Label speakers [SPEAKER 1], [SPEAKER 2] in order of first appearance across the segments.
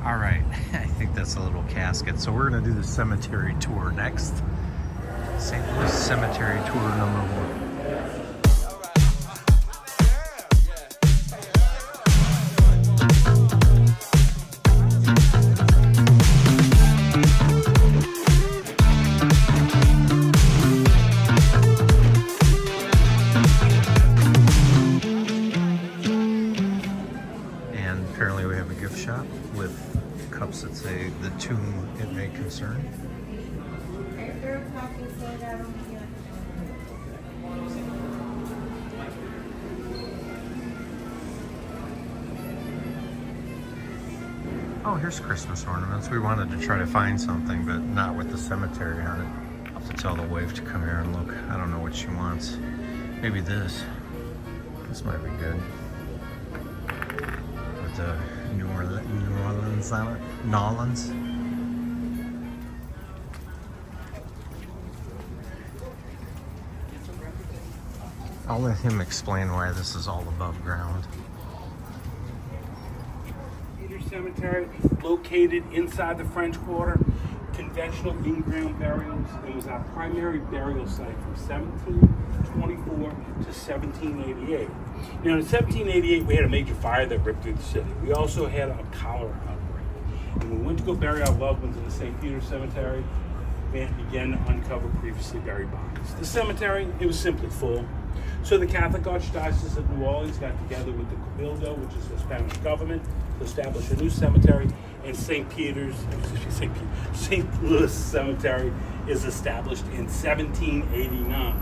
[SPEAKER 1] All right, I think that's a little casket. So we're gonna do the cemetery tour next. St. Louis Cemetery tour number 1. And apparently we have a gift shop with cups that say the tomb it may concern. Oh, here's Christmas ornaments. We wanted to try to find something, but not with the cemetery on it. I'll have to tell the wife to come here and look. I don't know what she wants. Maybe this. This might be good. With the New Orleans on it. Nolans. I'll let him explain why this is all above ground.
[SPEAKER 2] Cemetery located inside the French Quarter, conventional in-ground burials. It was our primary burial site from 1724 to 1788. Now in 1788 we had a major fire that ripped through the city. We also had a cholera outbreak. And we went to go bury our loved ones in the St. Peter Cemetery and began to uncover previously buried bodies. The cemetery, it was simply full. So the Catholic Archdiocese of New Orleans got together with the Cabildo, which is the Spanish government, to establish a new cemetery, and St. Louis Cemetery is established in 1789.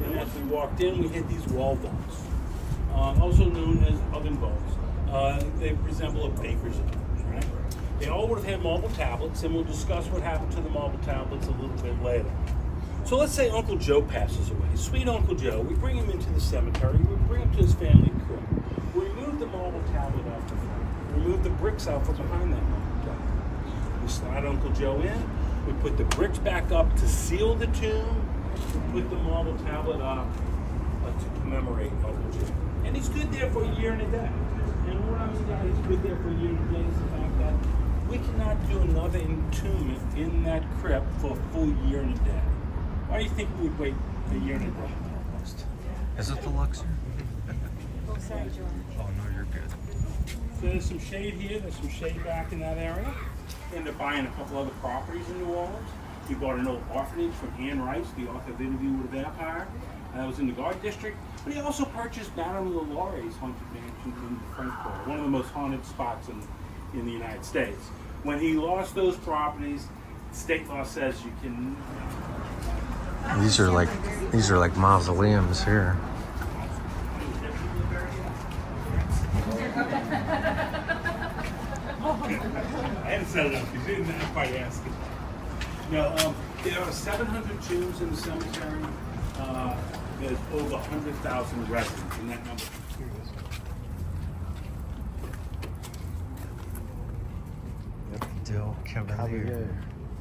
[SPEAKER 2] And as we walked in, we had these wall vaults, also known as oven vaults. They resemble a baker's oven, right? They all would have had marble tablets, and we'll discuss what happened to the marble tablets a little bit later. So let's say Uncle Joe passes away. Sweet Uncle Joe, we bring him into the cemetery, we bring him to his family crib. We remove the marble tablet off the front, remove the bricks out from behind that marble tablet. We slide Uncle Joe in, we put the bricks back up to seal the tomb, we put the marble tablet up to commemorate Uncle Joe. And he's good there for a year and a day. And what I mean by he's good there for a year and a day is the fact that we cannot do another entombment in that crypt for a full year and a day. Why do you think we would wait a year and a day?
[SPEAKER 1] Is it the Luxor?
[SPEAKER 3] Oh, sorry, John.
[SPEAKER 1] Oh, no, you're good.
[SPEAKER 2] So there's some shade here, there's some shade back in that area. And they're buying a couple other properties in New Orleans. He bought an old orphanage from Anne Rice, the author of Interview with a Vampire. That was in the Guard District. But he also purchased Madame LaLaurie's haunted mansion in the French Quarter, one of the most haunted spots in the United States. When he lost those properties, state law says you can...
[SPEAKER 1] These are like mausoleums here.
[SPEAKER 2] I hadn't set it up because you didn't quite ask it. No, there are 700 tombs in the cemetery. There's over 100,000 residents, and that number continues.
[SPEAKER 1] Dill Cavalier.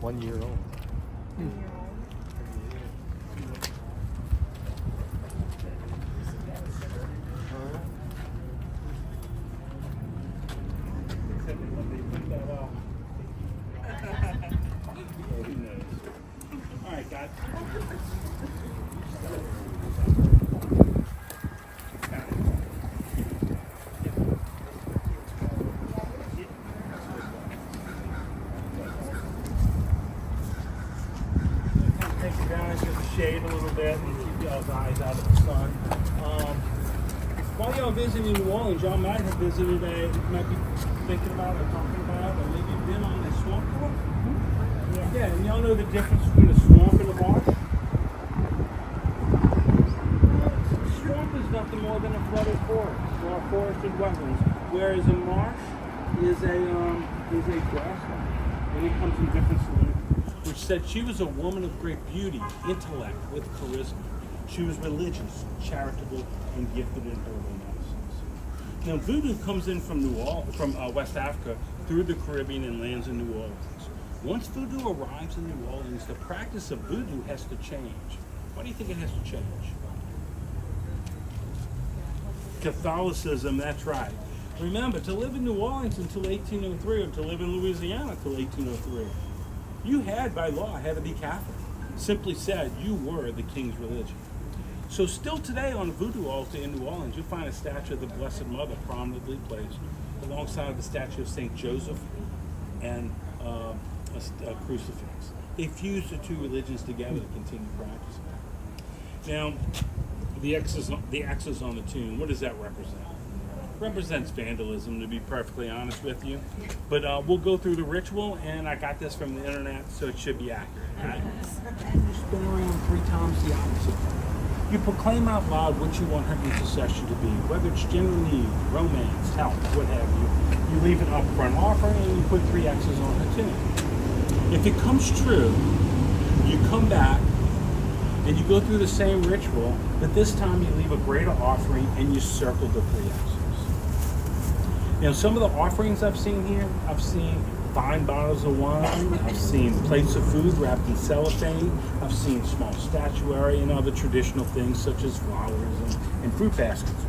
[SPEAKER 4] 1 year old.
[SPEAKER 2] All right, guys. Take it down into the shade a little bit and keep y'all's eyes out of the sun. While y'all visiting New Orleans, y'all might have visited might be thinking about or talking about, or maybe been on a swamp tour. Yeah, and y'all know the difference between a swamp and a marsh? A swamp is nothing more than a flooded forest or forested wetlands, whereas a marsh is a grassland, and it comes in different solutions. Which said she was a woman of great beauty, intellect, with charisma. She was religious, charitable, and gifted in herbal medicines. Now, voodoo comes in from West Africa through the Caribbean and lands in New Orleans. Once voodoo arrives in New Orleans, the practice of voodoo has to change. Why do you think it has to change? Catholicism, that's right. Remember, to live in New Orleans until 1803, or to live in Louisiana until 1803, you had, by law, had to be Catholic. Simply said, you were the king's religion. So still today on the voodoo altar in New Orleans, you'll find a statue of the Blessed Mother prominently placed alongside the statue of St. Joseph and a crucifix. They fused the two religions together to continue practicing. Now, the X's on the tomb, what does that represent? Represents vandalism, to be perfectly honest with you. But we'll go through the ritual, and I got this from the internet, so it should be accurate. Right? And you spin around 3 times the opposite. You proclaim out loud what you want her intercession to be, whether it's general need, romance, health, what have you. You leave it up for an offering, and you put 3 X's on her tomb. If it comes true, you come back, and you go through the same ritual, but this time you leave a greater offering, and you circle the 3 X's. Now, some of the offerings I've seen here, I've seen fine bottles of wine, I've seen plates of food wrapped in cellophane, I've seen small statuary and other traditional things such as flowers and fruit baskets.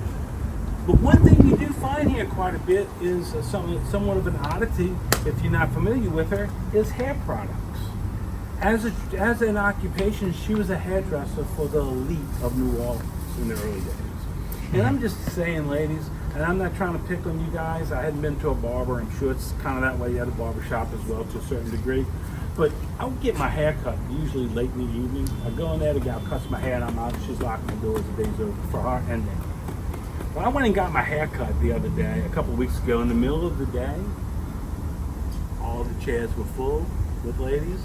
[SPEAKER 2] But one thing you do find here quite a bit is somewhat of an oddity, if you're not familiar with her, is hair products. As an occupation, she was a hairdresser for the elite of New Orleans in the early days. And I'm just saying, ladies, and I'm not trying to pick on you guys. I hadn't been to a barber. I'm sure it's kind of that way at a barber shop as well to a certain degree. But I would get my hair cut usually late in the evening. I go in there, the gal cuts my hair, and I'm out. She's locking the doors. The day's over for her and me. Well, I went and got my hair cut the other day, a couple of weeks ago. In the middle of the day, all the chairs were full with ladies.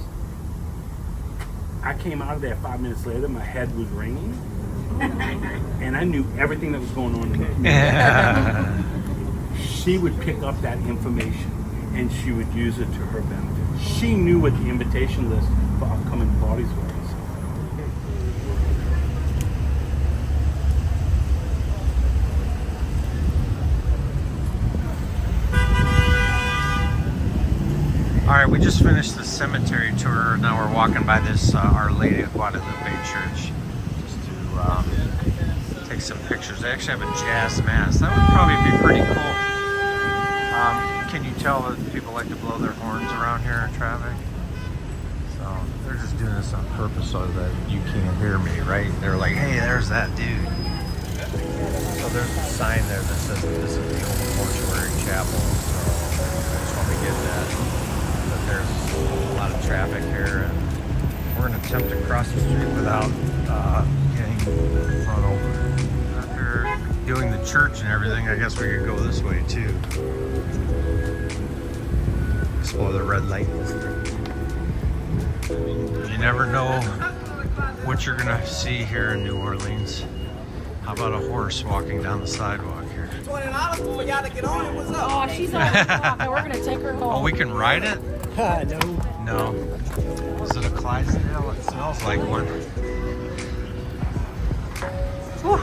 [SPEAKER 2] I came out of there 5 minutes later. My head was ringing. And I knew everything that was going on in there. She would pick up that information and she would use it to her benefit. She knew what the invitation list for upcoming parties was.
[SPEAKER 1] All right, we just finished the cemetery tour. Now we're walking by this Our Lady of Guadalupe church. Take some pictures. They actually have a jazz mass. That would probably be pretty cool. Can you tell that people like to blow their horns around here in traffic? So they're just doing this on purpose so that you can't hear me, right? They're like, hey, there's that dude. So there's a sign there that says that this is the old mortuary chapel. So I just want to get that. But there's a lot of traffic here, and we're going to attempt to cross the street without getting run over. After doing the church and everything, I guess we could go this way too. Explore the red light district. You never know what you're gonna see here in New Orleans. How about a horse walking down the sidewalk here?
[SPEAKER 4] $20 for y'all to get on it. What's up?
[SPEAKER 3] Oh, she's on the clock, and we're gonna take her home.
[SPEAKER 1] Oh, we can ride it? No. Is it a Clydesdale? It smells like one. Whew.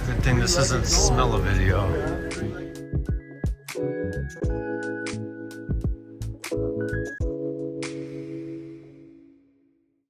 [SPEAKER 1] Good thing this isn't smell-o-video.